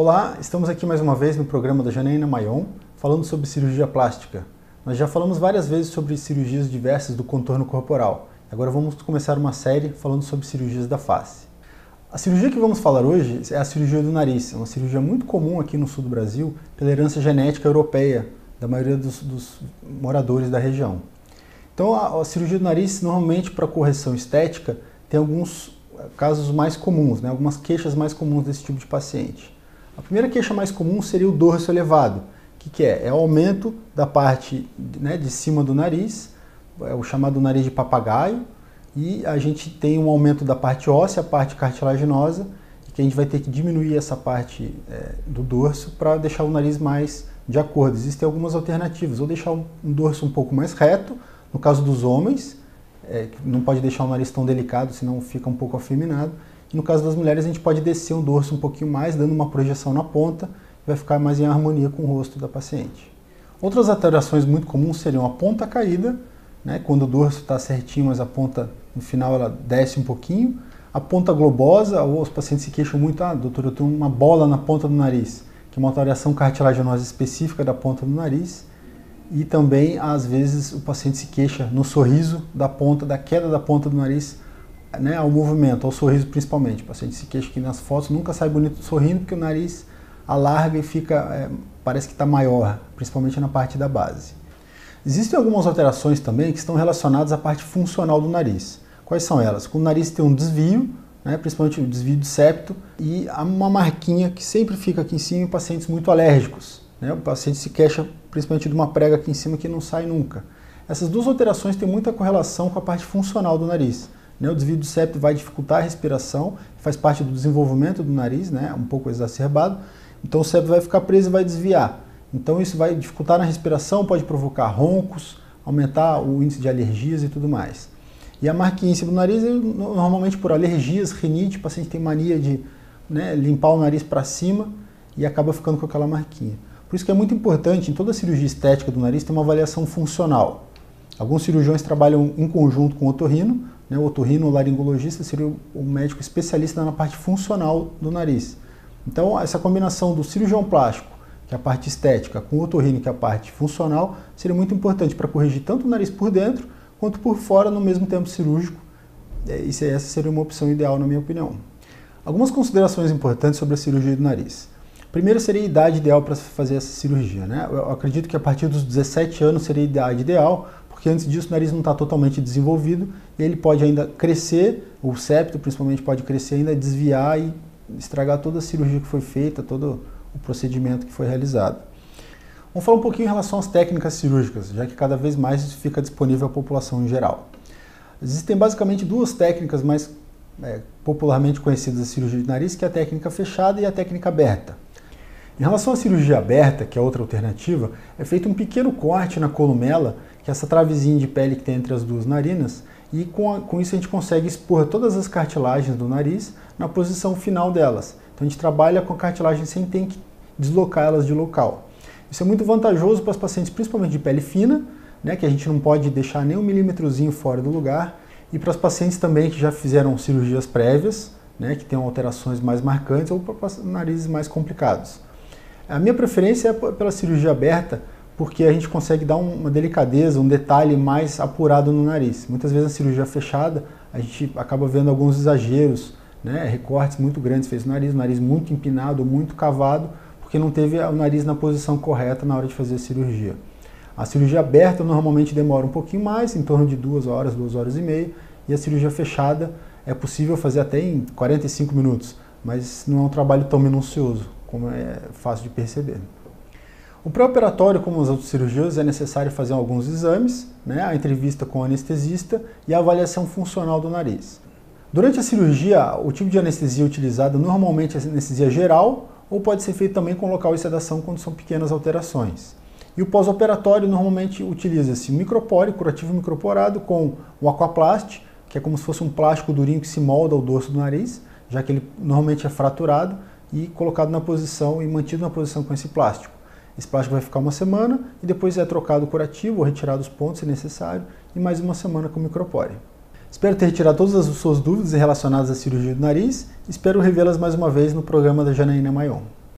Olá, estamos aqui mais uma vez no programa da Janaína Mayon, falando sobre cirurgia plástica. Nós já falamos várias vezes sobre cirurgias diversas do contorno corporal. Agora vamos começar uma série falando sobre cirurgias da face. A cirurgia que vamos falar hoje é a cirurgia do nariz. É uma cirurgia muito comum aqui no sul do Brasil, pela herança genética europeia da maioria dos moradores da região. Então a cirurgia do nariz, normalmente para correção estética, tem alguns casos mais comuns, algumas queixas mais comuns desse tipo de paciente. A primeira queixa mais comum seria o dorso elevado. O que é? É o aumento da parte de cima do nariz, é o chamado nariz de papagaio, e a gente tem um aumento da parte óssea, a parte cartilaginosa, e que a gente vai ter que diminuir essa parte do dorso para deixar o nariz mais de acordo. Existem algumas alternativas, ou deixar um dorso um pouco mais reto, no caso dos homens, não pode deixar o nariz tão delicado, senão fica um pouco afeminado. E no caso das mulheres, a gente pode descer o dorso um pouquinho mais, dando uma projeção na ponta, e vai ficar mais em harmonia com o rosto da paciente. Outras alterações muito comuns seriam a ponta caída, quando o dorso está certinho, mas a ponta no final ela desce um pouquinho. A ponta globosa, ou os pacientes se queixam muito, doutor, eu tenho uma bola na ponta do nariz, que é uma alteração cartilaginosa específica da ponta do nariz. E também, às vezes, o paciente se queixa no sorriso da queda da ponta do nariz, ao movimento, ao sorriso principalmente. O paciente se queixa que nas fotos nunca sai bonito sorrindo, porque o nariz alarga e fica, parece que está maior, principalmente na parte da base. Existem algumas alterações também que estão relacionadas à parte funcional do nariz. Quais são elas? Quando o nariz tem um desvio, principalmente o desvio do septo, e há uma marquinha que sempre fica aqui em cima em pacientes muito alérgicos. O paciente se queixa principalmente de uma prega aqui em cima que não sai nunca. Essas duas alterações têm muita correlação com a parte funcional do nariz. O desvio do septo vai dificultar a respiração, faz parte do desenvolvimento do nariz, um pouco exacerbado. Então o septo vai ficar preso e vai desviar. Então isso vai dificultar na respiração, pode provocar roncos, aumentar o índice de alergias e tudo mais. E a marquinha em cima do nariz, normalmente por alergias, rinite, o paciente tem mania de limpar o nariz para cima e acaba ficando com aquela marquinha. Por isso que é muito importante, em toda a cirurgia estética do nariz, ter uma avaliação funcional. Alguns cirurgiões trabalham em conjunto com o otorrino, o otorrino ou laringologista seria o médico especialista na parte funcional do nariz. Então, essa combinação do cirurgião plástico, que é a parte estética, com o otorrino, que é a parte funcional, seria muito importante para corrigir tanto o nariz por dentro, quanto por fora no mesmo tempo cirúrgico. Essa seria uma opção ideal, na minha opinião. Algumas considerações importantes sobre a cirurgia do nariz. Primeiro seria a idade ideal para fazer essa cirurgia. Eu acredito que a partir dos 17 anos seria a idade ideal, porque antes disso o nariz não está totalmente desenvolvido e ele pode ainda crescer, o septo principalmente pode crescer ainda, desviar e estragar toda a cirurgia que foi feita, todo o procedimento que foi realizado. Vamos falar um pouquinho em relação às técnicas cirúrgicas, já que cada vez mais isso fica disponível à população em geral. Existem basicamente duas técnicas mais popularmente conhecidas da cirurgia de nariz, que é a técnica fechada e a técnica aberta. Em relação à cirurgia aberta, que é outra alternativa, é feito um pequeno corte na columela, que é essa travezinha de pele que tem entre as duas narinas, e com isso a gente consegue expor todas as cartilagens do nariz na posição final delas. Então a gente trabalha com a cartilagem sem ter que deslocar elas de local. Isso é muito vantajoso para os pacientes, principalmente de pele fina, que a gente não pode deixar nem um milímetrozinho fora do lugar, e para os pacientes também que já fizeram cirurgias prévias, que tem alterações mais marcantes, ou para narizes mais complicados. A minha preferência é pela cirurgia aberta, porque a gente consegue dar uma delicadeza, um detalhe mais apurado no nariz. Muitas vezes na cirurgia fechada, a gente acaba vendo alguns exageros, recortes muito grandes, fez o nariz muito empinado, muito cavado, porque não teve o nariz na posição correta na hora de fazer a cirurgia. A cirurgia aberta normalmente demora um pouquinho mais, em torno de 2 horas, 2 horas e meia, e a cirurgia fechada é possível fazer até em 45 minutos, mas não é um trabalho tão minucioso, como é fácil de perceber. O pré-operatório, como as outras cirurgias, é necessário fazer alguns exames, a entrevista com o anestesista e a avaliação funcional do nariz. Durante a cirurgia, o tipo de anestesia utilizado normalmente é anestesia geral, ou pode ser feito também com local de sedação quando são pequenas alterações. E o pós-operatório normalmente utiliza-se micropore, curativo microporado, com o aquaplast, que é como se fosse um plástico durinho que se molda ao dorso do nariz, já que ele normalmente é fraturado, e colocado na posição e mantido na posição com esse plástico. Esse plástico vai ficar uma semana e depois é trocado o curativo ou retirado os pontos se necessário e mais uma semana com micropore. Espero ter retirado todas as suas dúvidas relacionadas à cirurgia do nariz e espero revê-las mais uma vez no programa da Janaína Mayon.